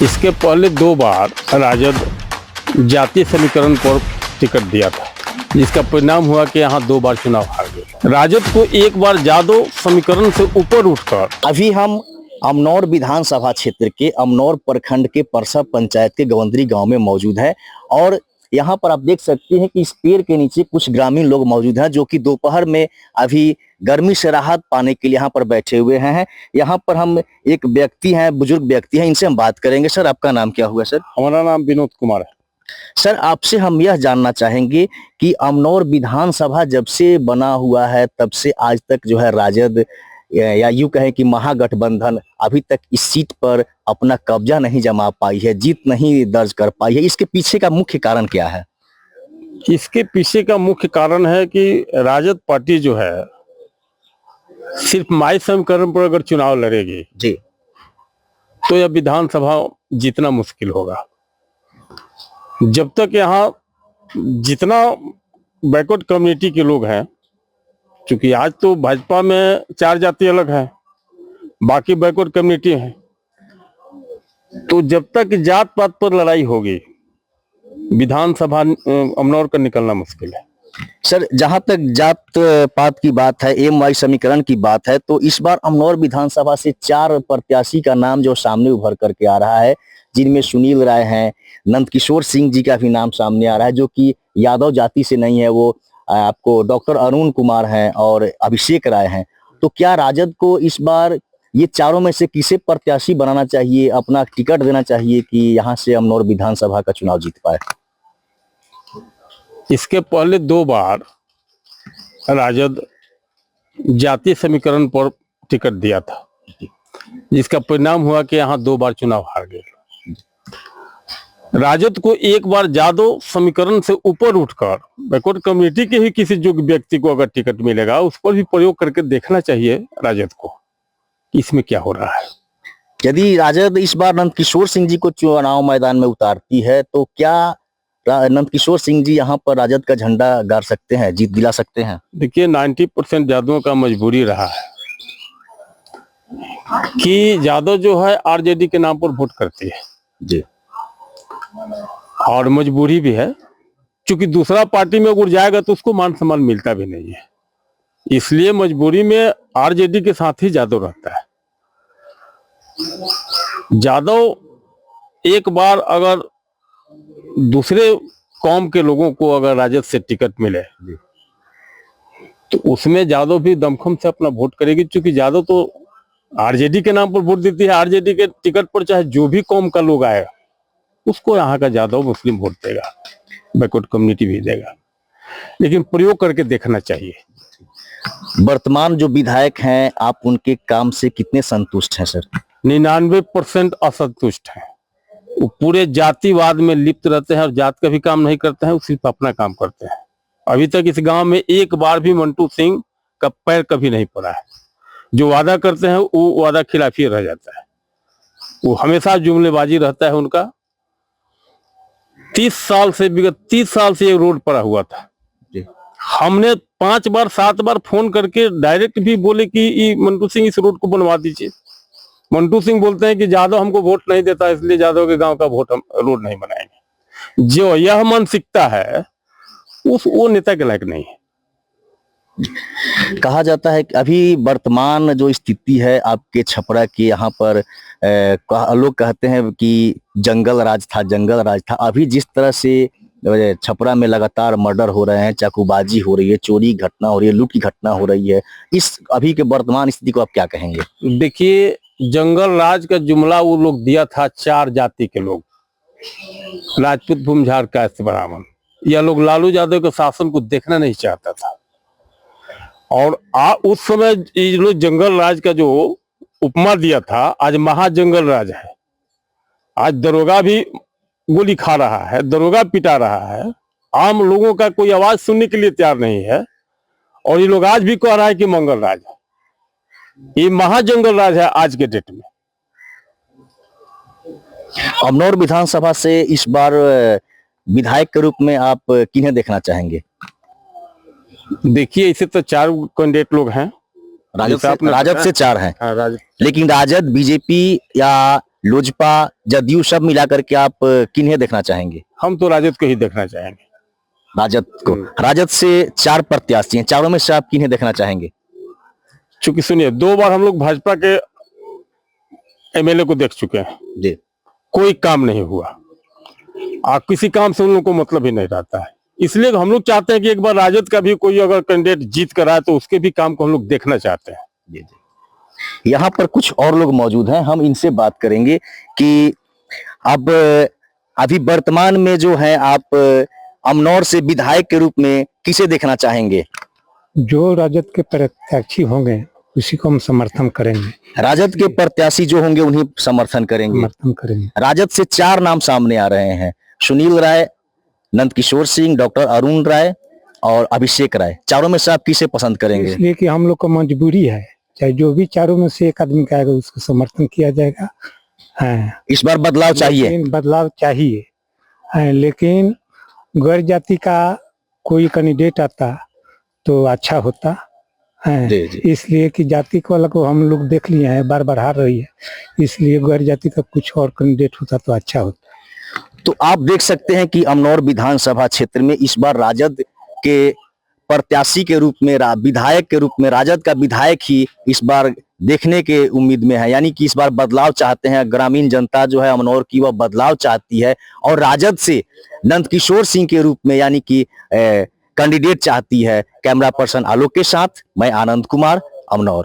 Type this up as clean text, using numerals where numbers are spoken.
इसके पहले 2 बार राजद जातीय समीकरण पर टिकट दिया था, जिसका परिणाम हुआ कि यहाँ 2 बार चुनाव हार गए। राजद को एक बार जादव समीकरण से ऊपर उठकर अभी हम अमनौर विधानसभा क्षेत्र के अमनौर प्रखंड के परसा पंचायत के गवंदरी गांव में मौजूद है और यहाँ पर आप देख सकते हैं कि इस पेड़ के नीचे कुछ ग्रामीण लोग मौजूद हैं जो कि दोपहर में अभी गर्मी से राहत पाने के लिए यहाँ पर बैठे हुए हैं। यहाँ पर हम एक व्यक्ति हैं, बुजुर्ग व्यक्ति हैं, इनसे हम बात करेंगे। सर, आपका नाम क्या हुआ? सर, हमारा नाम विनोद कुमार है। सर, आपसे हम यह जानना चाहेंगे कि अमनौर विधानसभा जब से बना हुआ है तब से आज तक जो है राजद या यूं कहें कि महागठबंधन अभी तक इस सीट पर अपना कब्जा नहीं जमा पाई है, जीत नहीं दर्ज कर पाई है। इसके पीछे का मुख्य कारण क्या है? इसके पीछे का मुख्य कारण है कि राजद पार्टी जो है सिर्फ माई समीकरण पर अगर चुनाव लड़ेगी जी, तो यह विधानसभा जीतना मुश्किल होगा। जब तक यहाँ जितना बैकवर्ड कम्युनिटी के लोग हैं, क्योंकि आज तो भाजपा में 4 जाति अलग है, बाकी बैकवर्ड कम्युनिटी है, तो जब तक जात पात पर लड़ाई होगी विधानसभा अमनौर का निकलना मुश्किल है। सर, जहां तक जात पात की बात है, एम समीकरण की बात है, तो इस बार अमनौर विधानसभा से 4 प्रत्याशी का नाम जो सामने उभर करके आ रहा है, जिनमें सुनील राय हैं, नंदकिशोर सिंह जी का भी नाम सामने आ रहा है जो कि यादव जाति से नहीं है, वो आपको डॉक्टर अरुण कुमार हैं और अभिषेक राय हैं। तो क्या राजद को इस बार ये चारों में से किसे प्रत्याशी बनाना चाहिए, अपना टिकट देना चाहिए कि यहाँ से अमनौर विधानसभा का चुनाव जीत पाए? इसके पहले 2 बार राजद जातीय समीकरण पर टिकट दिया था, जिसका परिणाम हुआ कि यहाँ 2 बार चुनाव हार गए। राजद को एक बार जादव समीकरण से ऊपर उठकर बैकवर्ड कम्युनिटी के ही किसी जो व्यक्ति को अगर टिकट मिलेगा उस पर भी प्रयोग करके देखना चाहिए राजद को कि इसमें क्या हो रहा है। यदि राजद इस बार नंदकिशोर सिंह जी को चुनाव मैदान में उतारती है तो क्या नंदकिशोर सिंह जी यहाँ पर राजद का झंडा गाड़ सकते हैं, जीत दिला सकते हैं? देखिए, 90% यादवों का मजबूरी रहा है कि यादव जो है आरजेडी के नाम पर वोट करती है जी, और मजबूरी भी है, क्योंकि दूसरा पार्टी में अगर जाएगा तो उसको मान सम्मान मिलता भी नहीं है, इसलिए मजबूरी में आरजेडी के साथ ही यादव रहता है। यादव एक बार अगर दूसरे कौम के लोगों को अगर राजद से टिकट मिले तो उसमें यादव भी दमखम से अपना वोट करेगी, क्योंकि यादव तो आरजेडी के नाम पर वोट देती है। आरजेडी के टिकट पर चाहे जो भी कौम का लोग आए उसको यहाँ का यादव मुस्लिम वोट देगा, बैकवर्ड कम्युनिटी भी देगा, लेकिन प्रयोग करके देखना चाहिए। वर्तमान जो विधायक हैं, आप उनके काम से कितने संतुष्ट हैं? सर, 99% असंतुष्ट हैं। वो पूरे जातिवाद में लिप्त रहते हैं और जात का भी काम नहीं करते हैं, वो सिर्फ अपना काम करते हैं। अभी तक इस गांव में एक बार भी मंटू सिंह का पैर कभी नहीं पड़ा है। जो वादा करते हैं वो वादा खिलाफी रह जाता है, वो हमेशा जुमलेबाजी रहता है उनका। 30 साल से विगत 30 साल से ये रोड पड़ा हुआ था। हमने 5 बार 7 बार फोन करके डायरेक्ट भी बोले कि मंटू सिंह इस रोड को बनवा दीजिए। मंटू सिंह बोलते हैं कि यादव हमको वोट नहीं देता, इसलिए यादव के गांव का वोट हम रोड नहीं बनाएंगे। जो यह मानसिकता है वो नेता के लायक नहीं है। कहा जाता है कि अभी वर्तमान जो स्थिति है आपके छपरा के यहाँ पर लोग कहते हैं कि जंगल राज था। अभी जिस तरह से छपरा में लगातार मर्डर हो रहे हैं, चाकूबाजी हो रही है, चोरी घटना हो रही है, लूट की घटना हो रही है, इस अभी के वर्तमान स्थिति को आप क्या कहेंगे? देखिए, जंगल राज का जुमला वो लोग दिया था 4 जाति के लोग, राजपूत, भूमिहार, कायस्थ, ब्राह्मण। यह लोग लालू यादव के शासन को देखना नहीं चाहता था और उस समय ये लोग जंगल राज का जो उपमा दिया था, आज महाजंगल राज है। आज दरोगा भी गोली खा रहा है, दरोगा पिटा रहा है, आम लोगों का कोई आवाज सुनने के लिए तैयार नहीं है और ये लोग आज भी कह रहा है कि मंगल राज है। ये महाजंगल राज है आज के डेट में। अमनौर विधानसभा से इस बार विधायक के रूप में आप किन्हें देखना चाहेंगे? देखिए, इसे तो 4 कैंडिडेट लोग हैं, राजद से 4 हैं। राजद, लेकिन राजद, बीजेपी या लोजपा, जदयू सब मिला करके आप किन्हें देखना चाहेंगे? हम तो राजद को ही देखना चाहेंगे। राजद को। राजद से 4 प्रत्याशी हैं, चारों में से आप किन्हें देखना चाहेंगे? चूंकि सुनिए, 2 बार हम लोग भाजपा के एमएलए को देख चुके हैं, जी। कोई काम नहीं हुआ। किसी काम से उन लोगों को मतलब ही नहीं रहता है। इसलिए हम लोग चाहते हैं कि एक बार राजद का भी कोई अगर कैंडिडेट जीत कर आए तो उसके भी काम को हम लोग देखना चाहते हैं। जी जी। यहाँ पर कुछ और लोग मौजूद हैं, हम इनसे बात करेंगे कि अब अभी वर्तमान में जो है आप अमनौर से विधायक के रूप में किसे देखना चाहेंगे? जो राजद के प्रत्याशी होंगे उसी को हम समर्थन करेंगे। राजद के प्रत्याशी जो होंगे उन्हीं समर्थन करेंगे। समर्थन करेंगे। राजद से 4 नाम सामने आ रहे हैं, सुनील राय, नंदकिशोर सिंह, डॉक्टर अरुण राय और अभिषेक राय। चारों में से आप किसे पसंद करेंगे? इसलिए कि हम लोग को मजबूरी है, चाहे जो भी चारों में से एक आदमी का आएगा उसको समर्थन किया जाएगा। हाँ, इस बार बदलाव चाहिए। लेकिन बदलाव चाहिए। हाँ, लेकिन गैर जाति का कोई कैंडिडेट आता तो अच्छा होता है। जी, जी। इसलिए कि जाति को अलग हम लोग देख लिए हैं, बार बार हार रही है, इसलिए गैर जाति का कुछ और कैंडिडेट होता तो अच्छा होता। तो आप देख सकते हैं कि अमनौर विधानसभा क्षेत्र में इस बार राजद के प्रत्याशी के रूप में, विधायक के रूप में राजद का विधायक ही इस बार देखने के उम्मीद में है। यानी कि इस बार बदलाव चाहते हैं, ग्रामीण जनता जो है अमनौर की, वह बदलाव चाहती है और राजद से नंदकिशोर सिंह के रूप में यानी कि कैंडिडेट चाहती है। कैमरा पर्सन आलोक के साथ मैं आनंद कुमार, अमनौर।